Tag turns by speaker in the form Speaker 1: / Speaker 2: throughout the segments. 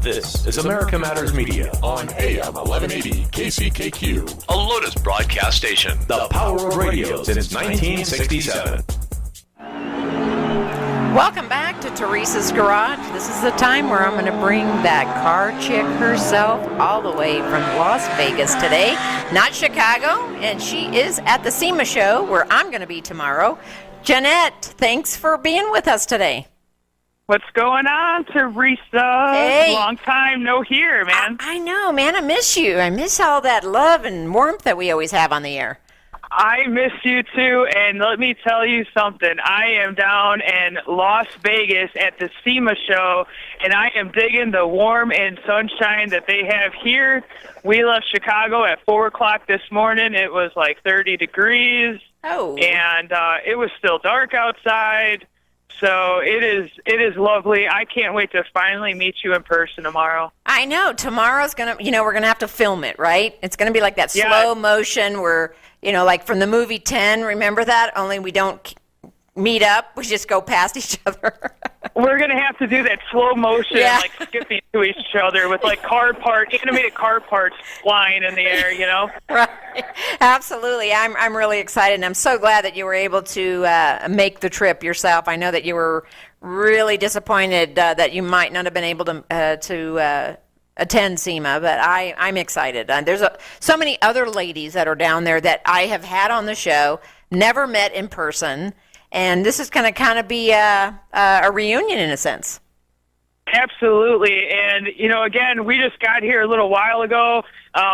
Speaker 1: This is America Matters Media on AM 1180 KCKQ, a Lotus broadcast station. The power of radio since 1967.
Speaker 2: Welcome back to Teresa's Garage. This is the time where I'm going to bring that car chick herself all the way from Las Vegas today, not Chicago, and she is at the SEMA show where I'm going to be tomorrow. Jeanette, thanks for being with us today.
Speaker 3: What's going on, Teresa?
Speaker 2: Hey.
Speaker 3: Long time no hear, man.
Speaker 2: I know, man. I miss you. I miss all that love and warmth that we always have on the air.
Speaker 3: I miss you, too, and let me tell you something. I am down in Las Vegas at the SEMA show, and I am digging the warm and sunshine that they have here. We left Chicago at 4 o'clock this morning. It was like 30 degrees, and it was still dark outside. So it is lovely. I can't wait to finally meet you in person tomorrow.
Speaker 2: I know. Tomorrow's going to, we're going to have to film it, right? It's going to be like that slow motion where, like from the movie 10, remember that? Only we don't meet up. We just go past each other.
Speaker 3: We're going to have to do that slow motion, like skipping to each other with like animated car parts flying in the air,
Speaker 2: Right. Absolutely. I'm really excited, and I'm so glad that you were able to make the trip yourself. I know that you were really disappointed that you might not have been able to attend SEMA, but I'm excited. There's so many other ladies that are down there that I have had on the show, never met in person. And this is going to kind of be a reunion in a sense.
Speaker 3: Absolutely. And, again, we just got here a little while ago.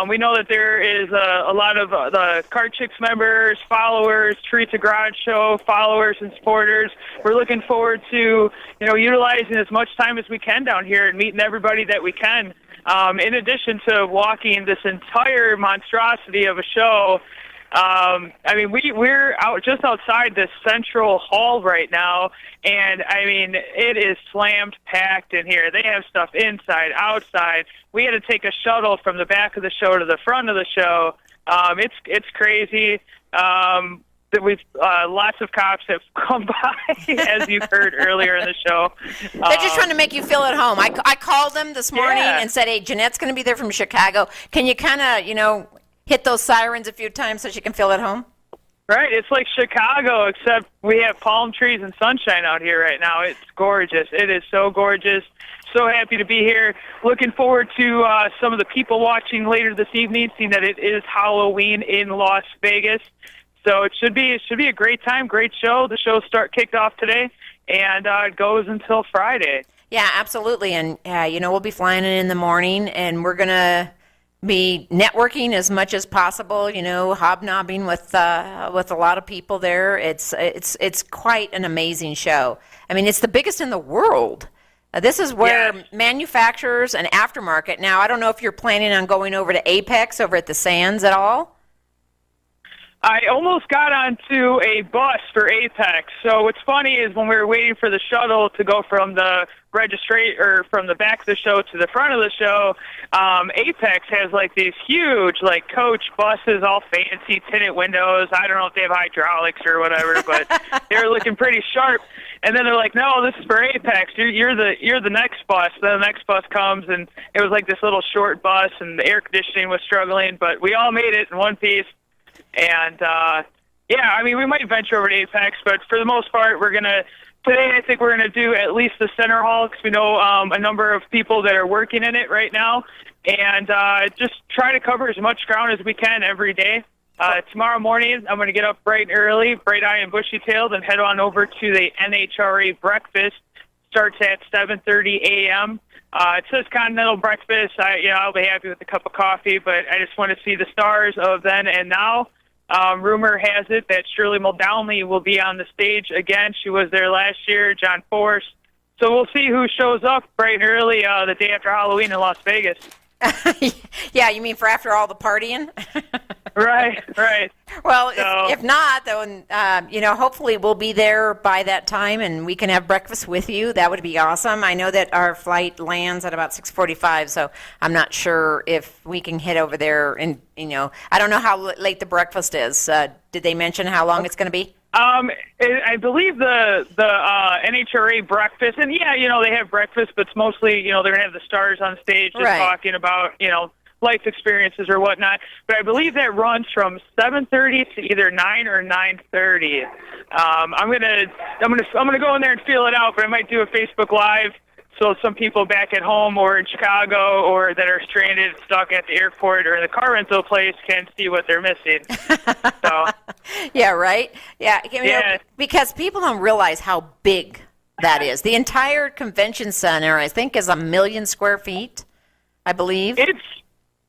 Speaker 3: We know that there is a lot of the Car Chix members, followers, Teresa Garage Show, followers and supporters. We're looking forward to, utilizing as much time as we can down here and meeting everybody that we can. In addition to walking this entire monstrosity of a show, we're out just outside this central hall right now, and it is slammed packed in here. They have stuff inside, outside. We had to take a shuttle from the back of the show to the front of the show. It's crazy. Lots of cops have come by, as you heard earlier in the show.
Speaker 2: They're just trying to make you feel at home. I called them this morning and said, "Hey, Jeanette's going to be there from Chicago. Can you kind of, hit those sirens a few times so she can feel at home?"
Speaker 3: Right. It's like Chicago, except we have palm trees and sunshine out here right now. It's gorgeous. It is so gorgeous. So happy to be here. Looking forward to some of the people watching later this evening, seeing that it is Halloween in Las Vegas. So it should be a great time, great show. The show kicked off today, and it goes until Friday.
Speaker 2: Yeah, absolutely. And, we'll be flying in the morning, and we're going to be networking as much as possible, hobnobbing with a lot of people there. It's quite an amazing show. It's the biggest in the world. This is where manufacturers and aftermarket. Now, I don't know if you're planning on going over to Apex over at the Sands at all.
Speaker 3: I almost got onto a bus for Apex. So what's funny is when we were waiting for the shuttle to go from the from the back of the show to the front of the show, Apex has like these huge coach buses, all fancy tinted windows. I don't know if they have hydraulics or whatever, but they're looking pretty sharp. And then they're like, "No, this is for Apex. You're the next bus." Then the next bus comes, and it was like this little short bus, and the air conditioning was struggling, but we all made it in one piece. And, we might venture over to Apex, but for the most part, today I think we're going to do at least the center hall because we know a number of people that are working in it right now, and just try to cover as much ground as we can every day. Tomorrow morning, I'm going to get up bright and early, bright-eyed and bushy-tailed, and head on over to the NHRA breakfast. Starts at 7:30 a.m. It says continental breakfast. I'll be happy with a cup of coffee, but I just want to see the stars of then and now. Rumor has it that Shirley Muldowney will be on the stage again. She was there last year, John Force. So we'll see who shows up bright and early the day after Halloween in Las Vegas.
Speaker 2: Yeah, you mean for after all the partying?
Speaker 3: Right.
Speaker 2: Well, if not, then, hopefully we'll be there by that time and we can have breakfast with you. That would be awesome. I know that our flight lands at about 6:45, so I'm not sure if we can head over there. And, I don't know how late the breakfast is. Did they mention how long it's going to be?
Speaker 3: I believe the NHRA breakfast, and yeah, they have breakfast, but it's mostly, they're going to have the stars on stage just
Speaker 2: Right.
Speaker 3: talking about, life experiences or whatnot. But I believe that runs from 7:30 to either 9 or 9:30. I'm gonna go in there and feel it out, but I might do a Facebook Live so some people back at home or in Chicago or that are stranded, stuck at the airport or in the car rental place can see what they're missing. So.
Speaker 2: Yeah, right? Yeah,
Speaker 3: Yeah.
Speaker 2: because people don't realize how big that is. The entire convention center, I think, is 1 million square feet, I believe.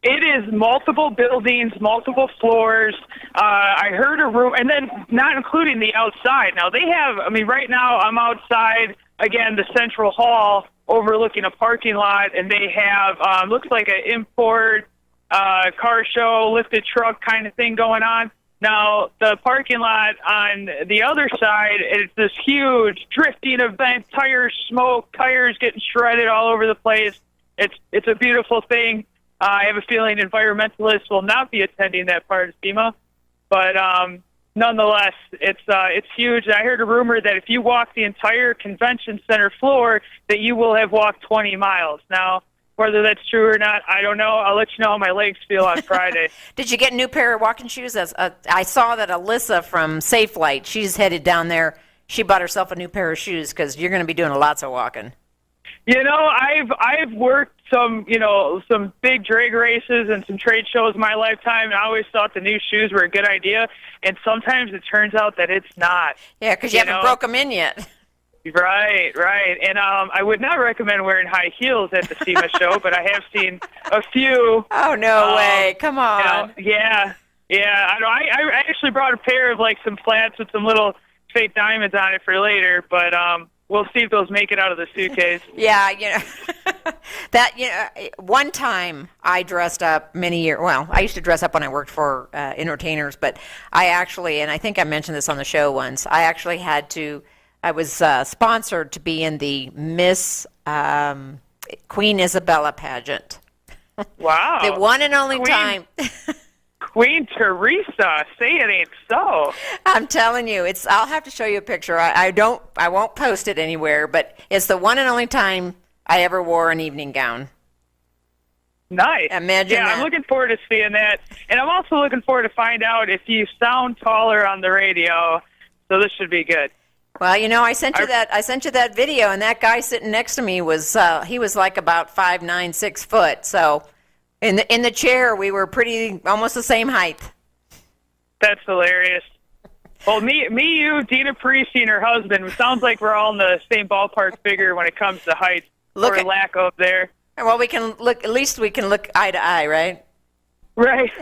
Speaker 3: It is multiple buildings, multiple floors. I heard a room, and then not including the outside. Now, they have, right now I'm outside, again, the Central Hall overlooking a parking lot, and they have, looks like an import car show, lifted truck kind of thing going on. Now, the parking lot on the other side, it's this huge drifting event, tires smoke, tires getting shredded all over the place. It's a beautiful thing. I have a feeling environmentalists will not be attending that part of SEMA, but nonetheless, it's huge. I heard a rumor that if you walk the entire convention center floor, that you will have walked 20 miles. Now, whether that's true or not, I don't know. I'll let you know how my legs feel on Friday.
Speaker 2: Did you get a new pair of walking shoes? I saw that Alyssa from Safe Light, she's headed down there. She bought herself a new pair of shoes because you're going to be doing lots of walking.
Speaker 3: I've worked some big drag races and some trade shows in my lifetime, and I always thought the new shoes were a good idea, and sometimes it turns out that it's not.
Speaker 2: Yeah, because you haven't broke them in yet.
Speaker 3: Right. And I would not recommend wearing high heels at the SEMA show, but I have seen a few.
Speaker 2: Oh, no way. Come on.
Speaker 3: Yeah. I actually brought a pair of, some flats with some little fake diamonds on it for later, but we'll see if those make it out of the suitcase.
Speaker 2: Yeah, one time I dressed up many years. Well, I used to dress up when I worked for entertainers, but I actually, and I think I mentioned this on the show once, I was sponsored to be in the Miss Queen Isabella pageant.
Speaker 3: Wow.
Speaker 2: The one and only time.
Speaker 3: Queen Teresa, say it ain't so.
Speaker 2: I'm telling you, I'll have to show you a picture. I won't post it anywhere, but it's the one and only time I ever wore an evening gown.
Speaker 3: Nice.
Speaker 2: Imagine that.
Speaker 3: I'm looking forward to seeing that. And I'm also looking forward to find out if you sound taller on the radio. So this should be good.
Speaker 2: Well, I sent you that video, and that guy sitting next to me was he was like about 5'9", 6 foot. So in the chair, we were almost the same height.
Speaker 3: That's hilarious. Well, me, you, Dina Parisi, and her husband, it sounds like we're all in the same ballpark figure when it comes to height or lack of there.
Speaker 2: Well, at least we can look eye to eye, right?
Speaker 3: Right.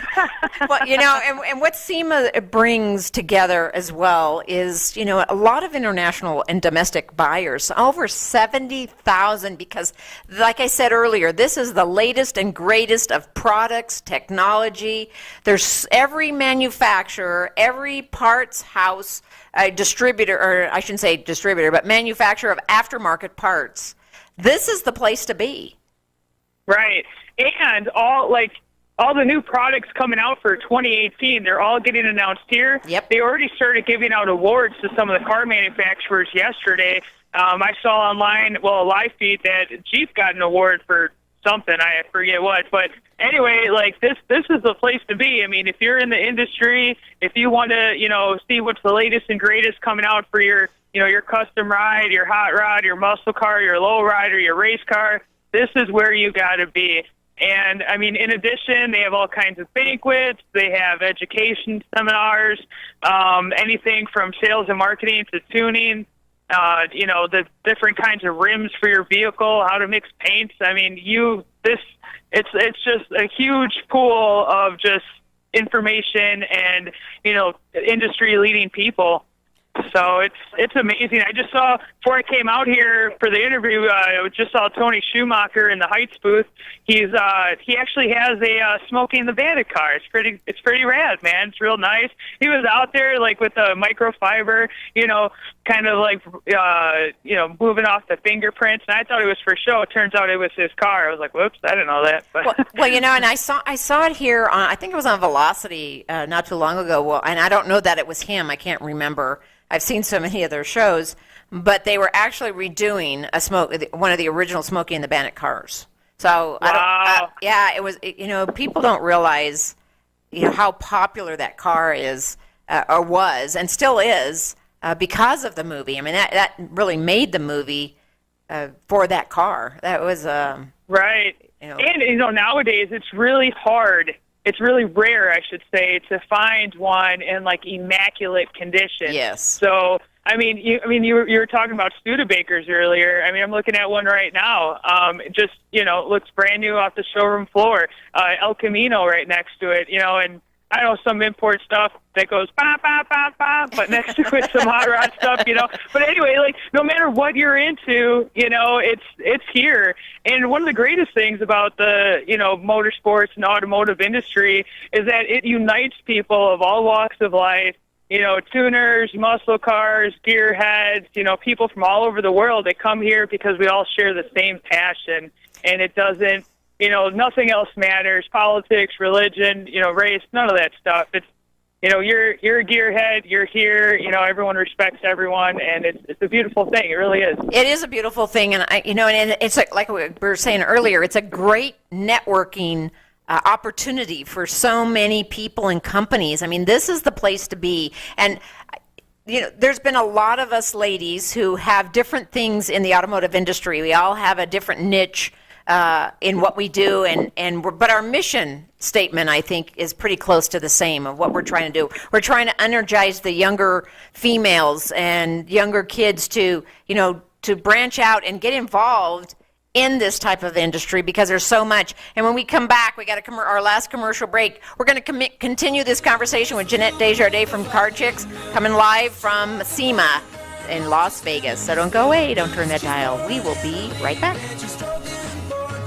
Speaker 2: Well, and what SEMA brings together as well is, a lot of international and domestic buyers, over 70,000, because like I said earlier, this is the latest and greatest of products, technology. There's every manufacturer, every parts house, distributor, or I shouldn't say distributor, but manufacturer of aftermarket parts. This is the place to be.
Speaker 3: Right. And all the new products coming out for 2018, they're all getting announced here.
Speaker 2: Yep.
Speaker 3: They already started giving out awards to some of the car manufacturers yesterday. I saw online, a live feed, that Jeep got an award for something. I forget what. But anyway, this is the place to be. If you're in the industry, if you want to, see what's the latest and greatest coming out for your custom ride, your hot rod, your muscle car, your low rider, your race car, this is where you got to be. And, in addition, they have all kinds of banquets. They have education seminars, anything from sales and marketing to tuning, the different kinds of rims for your vehicle, how to mix paints. It's just a huge pool of just information and, industry-leading people. So it's amazing. I just saw, before I came out here for the interview, I just saw Tony Schumacher in the Heights booth. He actually has a Smokey and the Bandit car. It's pretty rad, man. It's real nice. He was out there like with a microfiber, kind of like moving off the fingerprints, and I thought it was for show. It turns out it was his car. I was like, whoops, I didn't know that. But
Speaker 2: well, and I saw it here on, I think it was on Velocity not too long ago. Well, and I don't know that it was him. I can't remember. I've seen so many of their shows, but they were actually redoing one of the original Smokey and the Bandit cars. So
Speaker 3: wow.
Speaker 2: It was. People don't realize, how popular that car is, or was, and still is, because of the movie. I mean, that really made the movie for that car. That was
Speaker 3: right. And nowadays it's really hard. It's really rare, I should say, to find one in like immaculate condition.
Speaker 2: Yes.
Speaker 3: So, you were talking about Studebakers earlier. I'm looking at one right now. Looks brand new off the showroom floor. El Camino right next to it. And I know some import stuff that goes ba ba ba ba, but next to it some hot rod stuff. But anyway, like no matter what you're into, it's here. And one of the greatest things about the motorsports and automotive industry is that it unites people of all walks of life. Tuners, muscle cars, gearheads. People from all over the world. They come here because we all share the same passion, and it doesn't. Nothing else matters. Politics, religion, race, none of that stuff. It's, you're a gearhead. You're here. Everyone respects everyone, and it's a beautiful thing. It really is.
Speaker 2: It is a beautiful thing, and and it's like we were saying earlier. It's a great networking opportunity for so many people and companies. This is the place to be, and. There's been a lot of us ladies who have different things in the automotive industry. We all have a different niche in what we do, but our mission statement, I think, is pretty close to the same of what we're trying to do. We're trying to energize the younger females and younger kids to branch out and get involved in this type of industry because there's so much. And when we come back, we got our last commercial break. We're going to continue this conversation with Jeanette DesJardins from Car Chix, coming live from SEMA in Las Vegas. So don't go away. Don't turn that dial. We will be right back.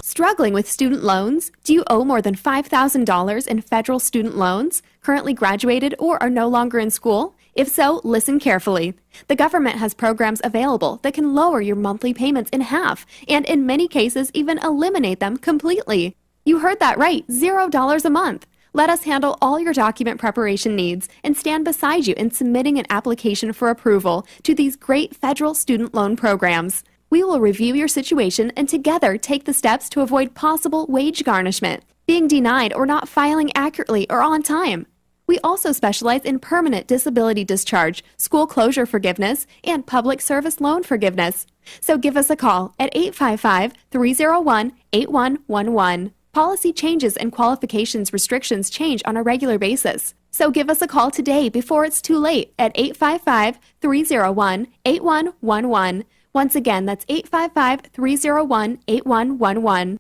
Speaker 4: Struggling with student loans? Do you owe more than $5,000 in federal student loans, currently graduated, or are no longer in school? If so, listen carefully. The government has programs available that can lower your monthly payments in half, and in many cases even eliminate them completely. You heard that right, $0 a month. Let us handle all your document preparation needs and stand beside you in submitting an application for approval to these great federal student loan programs. We will review your situation and together take the steps to avoid possible wage garnishment, being denied, or not filing accurately or on time. We also specialize in permanent disability discharge, school closure forgiveness, and public service loan forgiveness. So give us a call at 855-301-8111. Policy changes and qualifications restrictions change on a regular basis. So give us a call today before it's too late at 855-301-8111. Once again, that's 855-301-8111.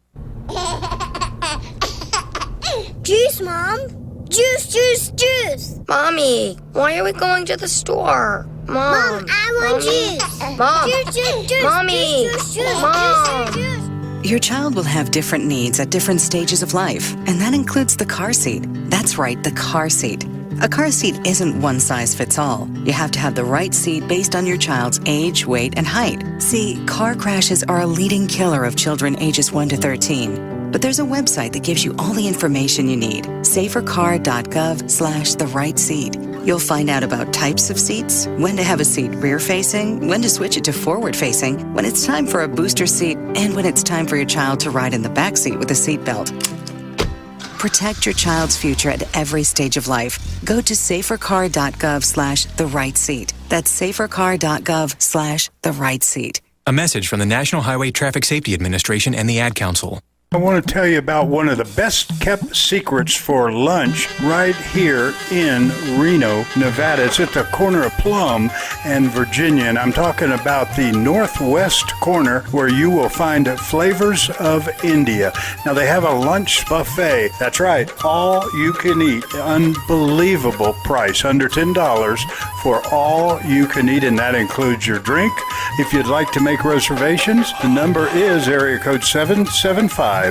Speaker 5: Juice, Mom! Juice, juice, juice!
Speaker 6: Mommy, why are we going to the store?
Speaker 5: Mom, I want juice!
Speaker 6: Mom!
Speaker 5: Juice, juice, juice!
Speaker 6: Mommy!
Speaker 5: Juice, juice, juice!
Speaker 6: Mom!
Speaker 5: Juice, juice, juice!
Speaker 7: Your child will have different needs at different stages of life, and that includes the car seat. That's right, the car seat. A car seat isn't one size fits all. You have to have the right seat based on your child's age, weight, and height. See, car crashes are a leading killer of children ages 1 to 13. But there's a website that gives you all the information you need, safercar.gov/the-right-seat. You'll find out about types of seats, when to have a seat rear-facing, when to switch it to forward-facing, when it's time for a booster seat, and when it's time for your child to ride in the back seat with a seatbelt. Protect your child's future at every stage of life. Go to safercar.gov/the-right-seat. That's safercar.gov/the-right-seat.
Speaker 8: A message from the National Highway Traffic Safety Administration and the Ad Council. I want to tell you about one of the best kept secrets for lunch right here in Reno, Nevada. It's at the corner of Plum and Virginia, and I'm talking about the northwest corner where you will find Flavors of India. Now, they have a lunch buffet. That's right, all you can eat. Unbelievable price, under $10 for all you can eat, and that includes your drink. If you'd like to make reservations, the number is area code 775-797-6990.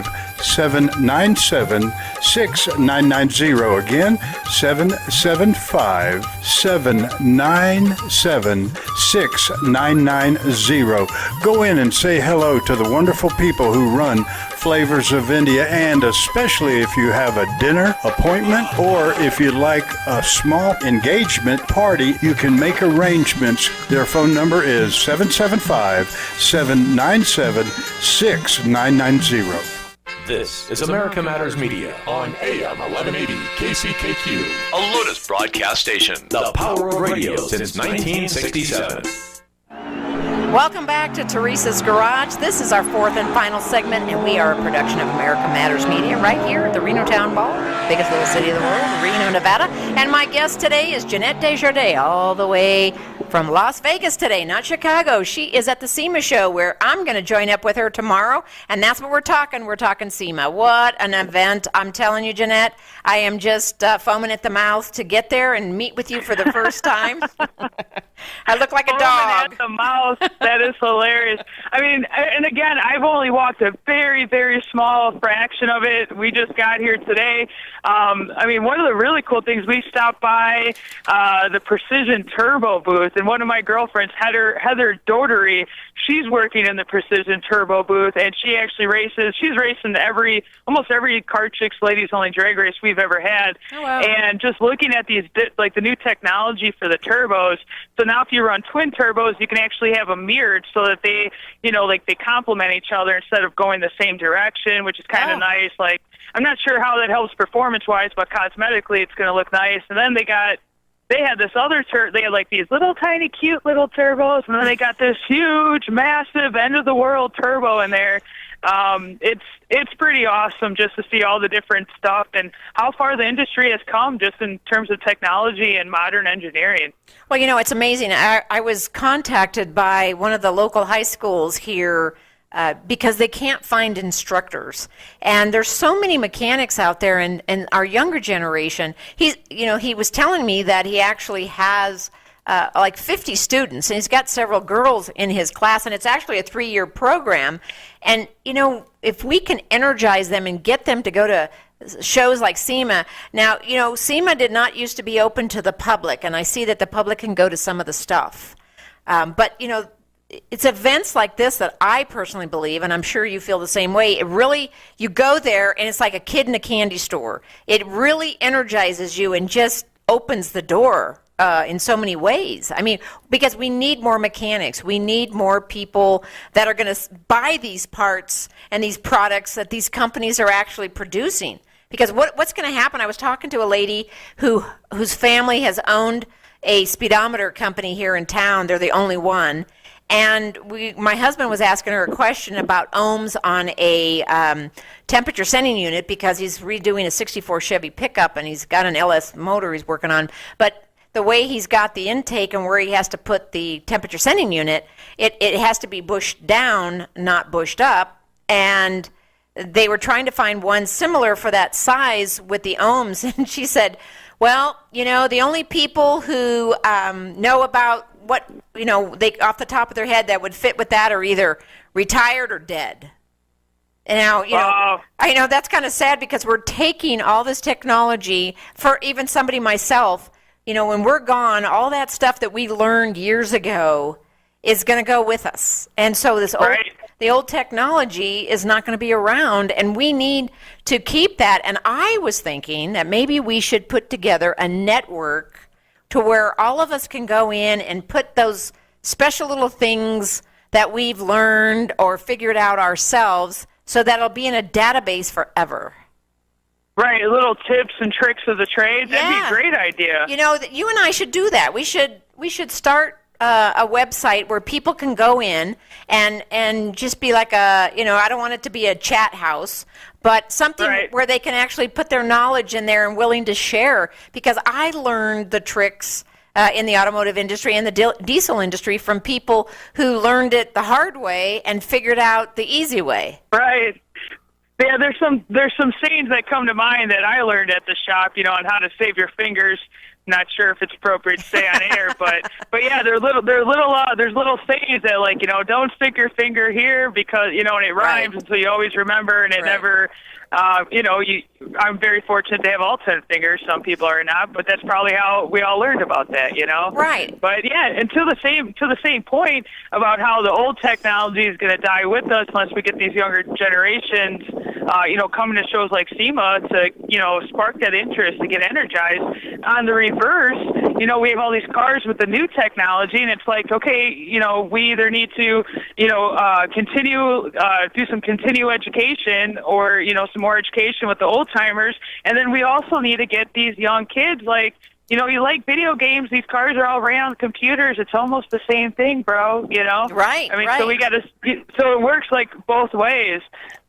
Speaker 8: Again, 775-797-6990. Go in and say hello to the wonderful people who run Flavors of India, and especially if you have a dinner appointment or if you'd like a small engagement party, you can make arrangements. Their phone number is 775-797-6990.
Speaker 1: This is America Matters Media on AM 1180 KCKQ, a Lotus broadcast station. The power of radio since 1967.
Speaker 2: Welcome back to Teresa's Garage. This is our fourth and final segment, and we are a production of America Matters Media right here at the Reno Town Ball, biggest little city of the world, Reno, Nevada. And my guest today is Jeanette DesJardins, all the way from Las Vegas today, not Chicago. She is at the SEMA show, where I'm going to join up with her tomorrow, and that's what we're talking. We're talking SEMA. What an event. I'm telling you, Jeanette, I am just foaming at the mouth to get there and meet with you for the first time. I look like a dog.
Speaker 3: At the mouth. That is hilarious. I mean, and again, I've only walked a very, very small fraction of it. We just got here today. I mean, one of the really cool things, we stopped by the Precision Turbo booth, and one of my girlfriends, Heather Dougherty, she's working in the Precision Turbo booth, and she actually races. She's racing almost every Car Chix ladies only drag race we've ever had.
Speaker 2: Oh, wow.
Speaker 3: And just looking at these, like the new technology for the turbos. So now if you run twin turbos, you can actually have them mirrored so that they, like they complement each other instead of going the same direction, which is kind of nice. Like, I'm not sure how that helps performance-wise, but cosmetically it's going to look nice. And then they had this other they had like these little tiny cute little turbos, and then they got this huge, massive end-of-the-world turbo in there. It's pretty awesome just to see all the different stuff and how far the industry has come just in terms of technology and modern engineering.
Speaker 2: Well, it's amazing. I was contacted by one of the local high schools here because they can't find instructors. And there's so many mechanics out there, and our younger generation, he was telling me that he actually has like 50 students, and he's got several girls in his class, and it's actually a 3-year program. And, if we can energize them and get them to go to shows like SEMA. Now, SEMA did not used to be open to the public, and I see that the public can go to some of the stuff. But, it's events like this that I personally believe, and I'm sure you feel the same way, you go there, and it's like a kid in a candy store. It really energizes you and just opens the door in so many ways. I mean, because we need more mechanics. We need more people that are going to buy these parts and these products that these companies are actually producing. Because what's going to happen, I was talking to a lady whose family has owned a speedometer company here in town. They're the only one. And my husband was asking her a question about ohms on a temperature sending unit because he's redoing a 64 Chevy pickup, and he's got an LS motor he's working on. But the way he's got the intake and where he has to put the temperature sending unit, it has to be bushed down, not bushed up. And they were trying to find one similar for that size with the ohms. And she said, well, the only people who know about what, they off the top of their head that would fit with that are either retired or dead. And now, I know that's kind of sad because we're taking all this technology for even somebody myself. When we're gone, all that stuff that we learned years ago is going to go with us. And so the old technology is not going to be around, and we need to keep that. And I was thinking that maybe we should put together a network to where all of us can go in and put those special little things that we've learned or figured out ourselves so that it'll be in a database forever.
Speaker 3: Right, little tips and tricks of the trade. That'd be a great idea.
Speaker 2: You and I should do that. We should start a website where people can go in and just be like I don't want it to be a chat house, but something where they can actually put their knowledge in there and willing to share, because I learned the tricks in the automotive industry and the diesel industry from people who learned it the hard way and figured out the easy way.
Speaker 3: Right. Yeah, there's some sayings that come to mind that I learned at the shop, on how to save your fingers. Not sure if it's appropriate to say on air, but yeah, there's little sayings that don't stick your finger here because and it rhymes, and so you always remember, and it never. I'm very fortunate to have all 10 fingers. Some people are not, but that's probably how we all learned about that,
Speaker 2: Right.
Speaker 3: But yeah, and to the same point about how the old technology is going to die with us unless we get these younger generations, coming to shows like SEMA to, spark that interest to get energized. On the reverse, we have all these cars with the new technology, and it's like, okay, we either need to, continue, do some continue education or, some more education with the old timers, and then we also need to get these young kids you like video games. These cars are all ran on computers. It's almost the same thing, bro.
Speaker 2: Right.
Speaker 3: I mean, so we got to. So it works both ways.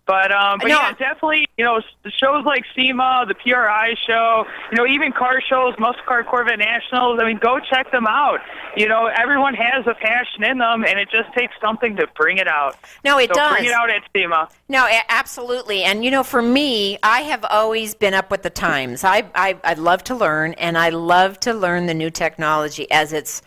Speaker 3: But yeah, definitely, shows like SEMA, the PRI show, even car shows, Muscle Car Corvette Nationals. I mean, go check them out. Everyone has a passion in them, and it just takes something to bring it out.
Speaker 2: No, it does.
Speaker 3: Bring it out at SEMA.
Speaker 2: No, absolutely. And, for me, I have always been up with the times. I love to learn, and I love to learn the new technology as it's,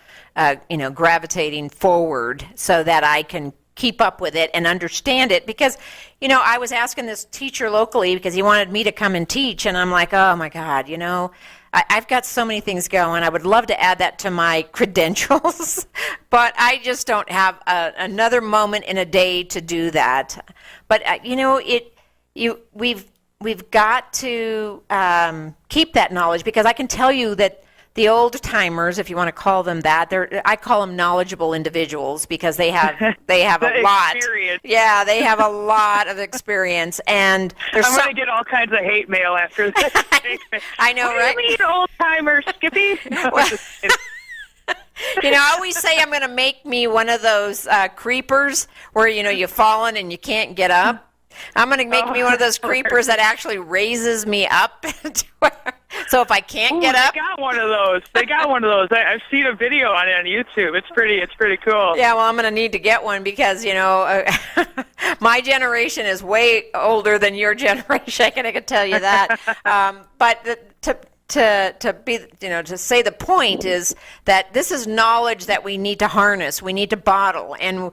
Speaker 2: gravitating forward so that I can keep up with it and understand it, because I was asking this teacher locally because he wanted me to come and teach, and I'm like, oh my God, I've got so many things going. I would love to add that to my credentials, but I just don't have another moment in a day to do that. But we've got to keep that knowledge, because I can tell you that the old timers, if you want to call them that, I call them knowledgeable individuals, because they have a lot.
Speaker 3: Experience.
Speaker 2: Yeah, they have a lot of experience, and
Speaker 3: I'm going to get all kinds of hate mail after this.
Speaker 2: I know,
Speaker 3: what
Speaker 2: right?
Speaker 3: Do you mean, old timer, Skippy?
Speaker 2: I always say I'm going to make me one of those creepers where you've fallen and you can't get up. I'm going to make me one of those creepers that actually raises me up. So if I can't get up,
Speaker 3: they got one of those. I've seen a video on it on YouTube. It's pretty cool.
Speaker 2: Yeah, well, I'm going to need to get one because my generation is way older than your generation. I can tell you that. But to say the point is that this is knowledge that we need to harness, we need to bottle. And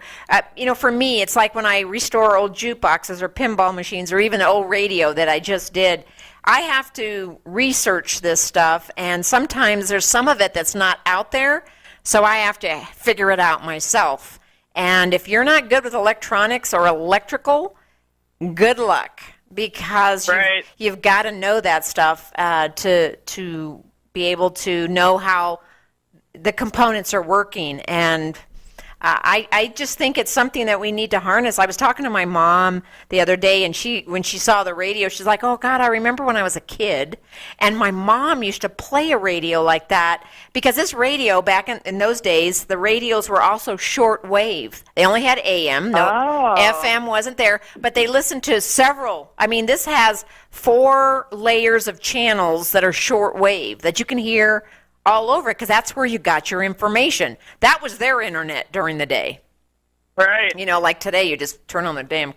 Speaker 2: for me, it's like when I restore old jukeboxes or pinball machines or even the old radio that I just did. I have to research this stuff, and sometimes there's some of it that's not out there, so I have to figure it out myself. And if you're not good with electronics or electrical, good luck, because you've got to know that stuff to be able to know how the components are working. And I just think it's something that we need to harness. I was talking to my mom the other day, and when she saw the radio, she's like, oh, God, I remember when I was a kid, and my mom used to play a radio like that, because this radio, back in those days, the radios were also short wave. They only had AM. No, FM wasn't there, but they listened to several. I mean, this has 4 layers of channels that are short wave that you can hear all over, because that's where you got your information. That was their internet during the day.
Speaker 3: Right.
Speaker 2: Like today, you just turn on the darn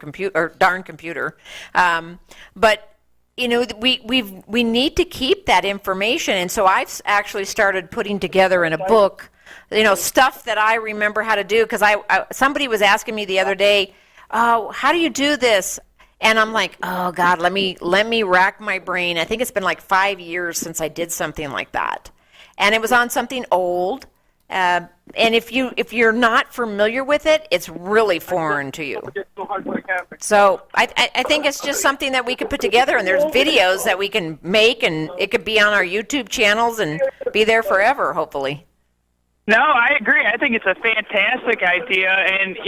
Speaker 2: computer. But we need to keep that information, and so I've actually started putting together in a book, stuff that I remember how to do, because somebody was asking me the other day, oh, how do you do this? And I'm like, oh God, let me rack my brain. I think it's been like 5 years since I did something like that. And it was on something old, and if you're not familiar with it, it's really foreign to you. So I think it's just something that we could put together, and there's videos that we can make, and it could be on our YouTube channels and be there forever, hopefully.
Speaker 3: No, I agree. I think it's a fantastic idea, and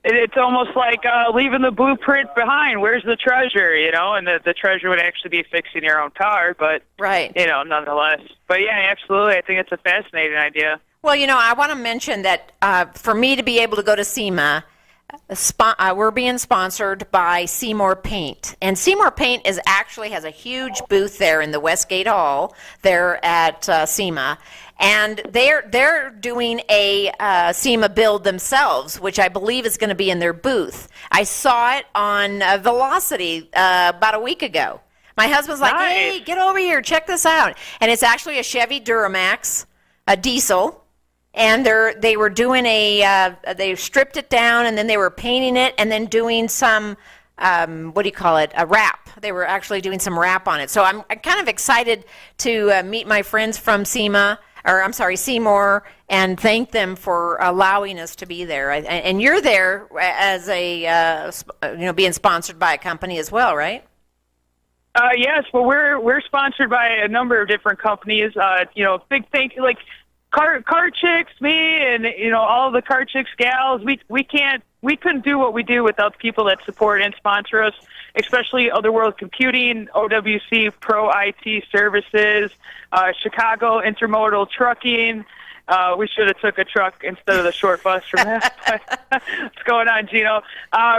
Speaker 3: it's almost like leaving the blueprint behind. Where's the treasure, And the treasure would actually be fixing your own car, but, nonetheless. But, yeah, absolutely. I think it's a fascinating idea.
Speaker 2: Well, I want to mention that for me to be able to go to SEMA, we're being sponsored by Seymour Paint. And Seymour Paint actually has a huge booth there in the Westgate Hall there at SEMA. And they're doing a SEMA build themselves, which I believe is going to be in their booth. I saw it on Velocity about a week ago. My husband's like, hey, get over here, check this out. And it's actually a Chevy Duramax, a diesel. And they were doing they stripped it down, and then they were painting it, and then doing some, a wrap. They were actually doing some wrap on it. So I'm kind of excited to meet my friends from Seymour, and thank them for allowing us to be there. And you're there as being sponsored by a company as well, right?
Speaker 3: Yes, well, we're sponsored by a number of different companies. Big thank you, like Car Chix, me, and all the Car Chix gals. We couldn't do what we do without the people that support and sponsor us, especially Otherworld Computing, OWC Pro IT Services, Chicago Intermodal Trucking. We should have took a truck instead of the short bus from that. What's going on, Gino?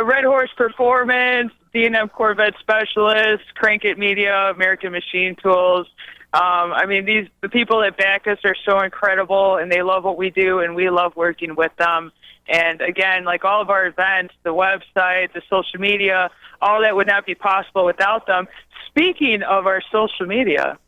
Speaker 3: Red Horse Performance, D&M Corvette Specialist, Crank It Media, American Machine Tools. The people that back us are so incredible, and they love what we do, and we love working with them. And again, like all of our events, the website, the social media, all that would not be possible without them. Speaking of our social media,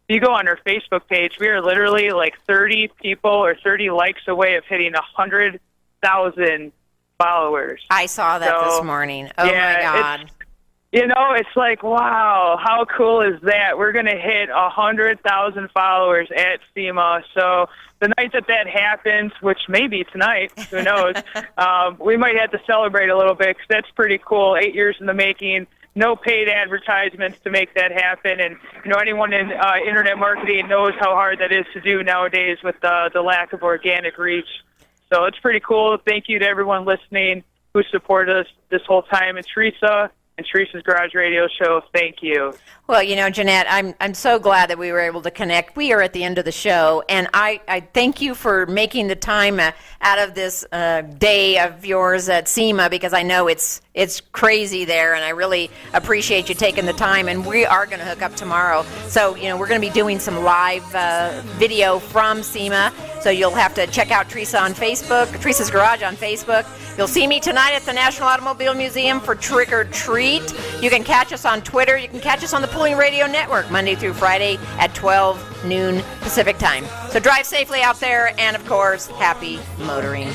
Speaker 3: if you go on our Facebook page, we are literally like 30 people or 30 likes away of hitting 100,000 followers.
Speaker 2: I saw that this morning. Oh, yeah, my God.
Speaker 3: It's like, wow, how cool is that? We're going to hit 100,000 followers at SEMA. So the night that happens, which may be tonight, who knows, we might have to celebrate a little bit, because that's pretty cool. 8 years in the making, no paid advertisements to make that happen. And, anyone in internet marketing knows how hard that is to do nowadays with the lack of organic reach. So it's pretty cool. Thank you to everyone listening who supported us this whole time. And Teresa and Teresa's Garage Radio Show, thank you.
Speaker 2: Well, Jeanette, I'm so glad that we were able to connect. We are at the end of the show, and I thank you for making the time out of this day of yours at SEMA, because I know it's crazy there, and I really appreciate you taking the time, and we are going to hook up tomorrow. So, we're going to be doing some live video from SEMA, so you'll have to check out Teresa on Facebook, Teresa's Garage on Facebook. You'll see me tonight at the National Automobile Museum for Trick or Treat. You can catch us on Twitter. You can catch us on the Pulling Radio Network Monday through Friday at 12 noon Pacific time. So drive safely out there, and, of course, happy motoring.